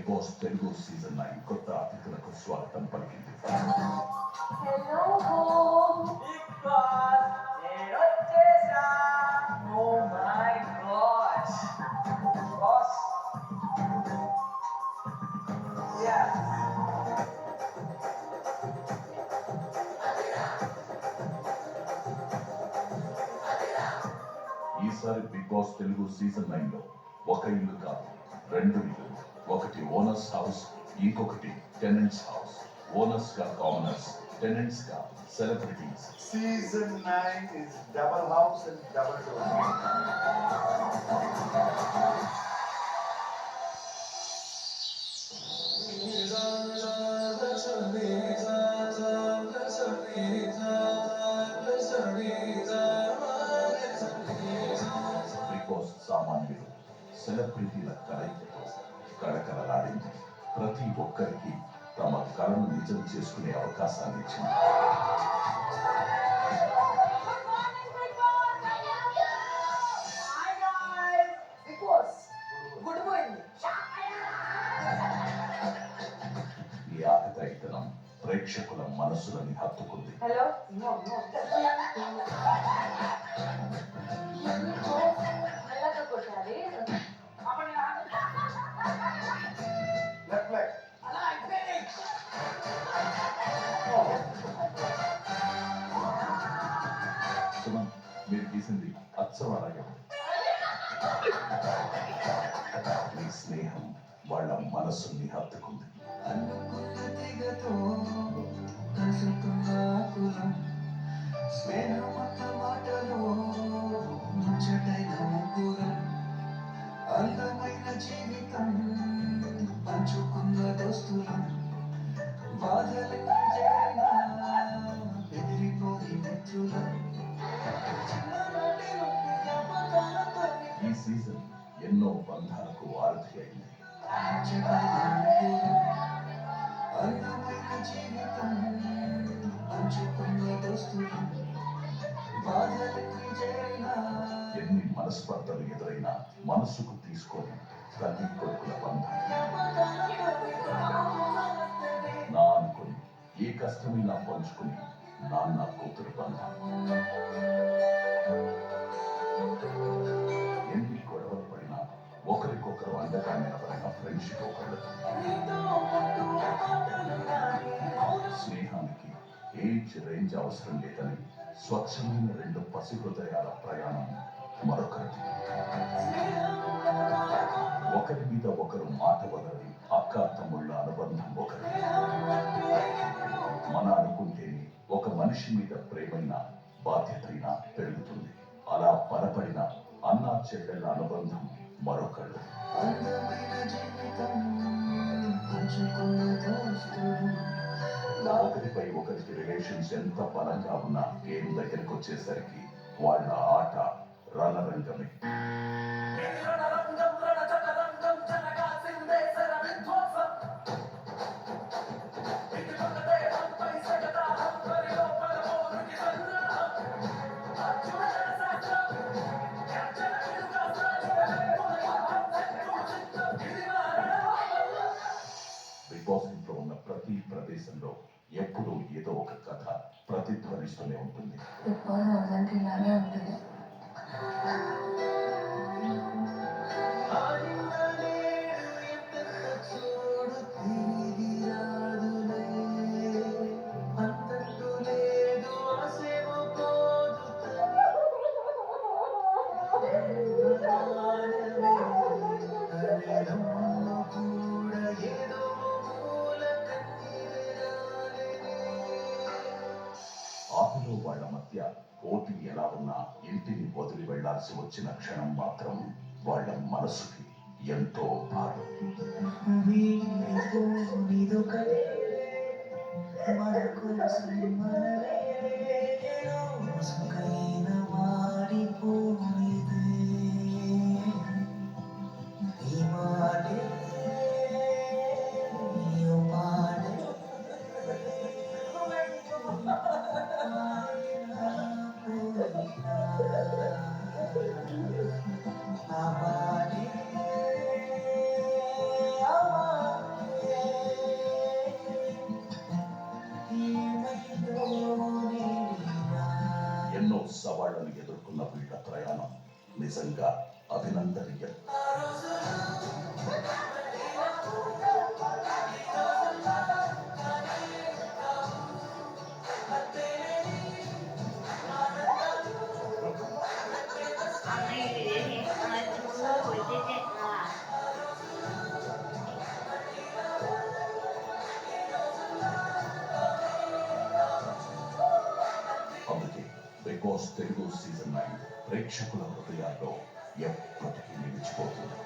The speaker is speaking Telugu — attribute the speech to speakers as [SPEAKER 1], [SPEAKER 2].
[SPEAKER 1] బిగ్ బాస్ తెలుగు సీజన్ 9 కొత్త అతిథులకు స్వాగతం పలికింది.
[SPEAKER 2] హలో బిగ్ బాస్ నేను వచ్చేసా. ఓ మై గాడ్ బాస్
[SPEAKER 1] ఈసారి బిగ్ బాస్ తెలుగు సీజన్ 9 లో ఒక ఇల్లు కాదు, రెండు ఇల్లు. ఒకటి ఓనర్స్ హౌస్, ఇంకొకటి టెనెంట్స్ హౌస్. ఓనర్స్ గా కామనర్స్, టెనెంట్స్ గా celebrities.
[SPEAKER 3] Season 9 is double house and double door.
[SPEAKER 1] Bigg Boss సామాన్యులు సెలబ్రిటీల కలయికతో కళకళలాడింది. ప్రతి ఒక్కరికి తమ కళను నిజం చేసుకునే అవకాశాన్ని ఇచ్చింది. ఈ ఆకతాయితనం ప్రేక్షకుల మనసులని హత్తుకుంది.
[SPEAKER 2] Hello
[SPEAKER 3] Left leg.
[SPEAKER 1] సుమన్, మీరు తీసింది అచ్చం అలాగే ఉంది. మీ స్నేహం వాళ్ళ మనసుని హత్తుకుంది.
[SPEAKER 4] అందమైన జీవితం పంచుకున్న దోస్తులం బాధలన్నీ చేరినా బెదిరిపోయి మిత్రులం
[SPEAKER 1] ఈ సీజన్ ఎన్నో బంధాలకు వారధి అయింది.
[SPEAKER 4] అందమైన జీవితం పంచుకున్న దోస్తులం బాధలన్నీ చేరినా
[SPEAKER 1] ఎన్ని మనస్పర్ధలు ఎదురైనా మనసుకు తీసుకొని తల్లి కొడుకుల బంధం. నా అనుకుని ఏ కష్టమైనా పంచుకుని నాన్న కూతురు బంధం. ఎన్ని గొడవలు పడినా ఒకరికొకరు అండగా నిలబడిన ఫ్రెండ్షిప్ ఒకళ్ళది. స్నేహానికి ఏజ్ రేంజ్ అవసరం లేదని స్వచ్ఛమైన రెండు పసి హృదయాల ప్రయాణం మరొకరిది. ఒకరి మీద ఒకరు మాట వదలని అక్క తమ్ముళ్ళ అనుబంధం ఒకరిది. మన అనుకుంటేనే ఒక మనిషి మీద ప్రేమైన బాధ్యతైన పెరుగుతుంది. అలా బలపడిన అన్నా చెల్లెళ్ళ అనుబంధం మరొకళ్ళు.
[SPEAKER 4] అందమైన జీవితం పంచుకున్న దోస్తులం
[SPEAKER 1] ఒకరిపై ఒకరికి రిలేషన్స్ ఎంత బలంగా ఉన్నా గేమ్ దగ్గరికి వచ్చేసరికి వాళ్ళ ఆట రణరంగమే. బిగ్ బాస్ ఇంట్లో ఉన్న ప్రతి ప్రదేశంలో ఎప్పుడూ ఏదో ఒక కథ ప్రతిధ్వనిస్తూనే ఉంటుంది.
[SPEAKER 5] బిగ్ బాస్ హౌస్ అంటే ఇలాగే ఉంటుంది.
[SPEAKER 1] ఆటలో వాళ్ళ మధ్య పోటీ ఎలా ఉన్నా ఇంటిని వదిలి వెళ్లాల్సి వచ్చిన క్షణం మాత్రం వాళ్ళ మనసుకి ఎంతో భారం.
[SPEAKER 4] ప్రేమతో నిండినా.
[SPEAKER 1] ఎన్నో సవాళ్లను ఎదుర్కొన్న వీళ్ళ ప్రయాణం నిజంగా అభినందనీయం. అందుకే బిగ్ బాస్ తెలుగు సీజన్ 9 ప్రేక్షకుల హృదయాల్లో ఎప్పటికీ నిలిచిపోతుంది.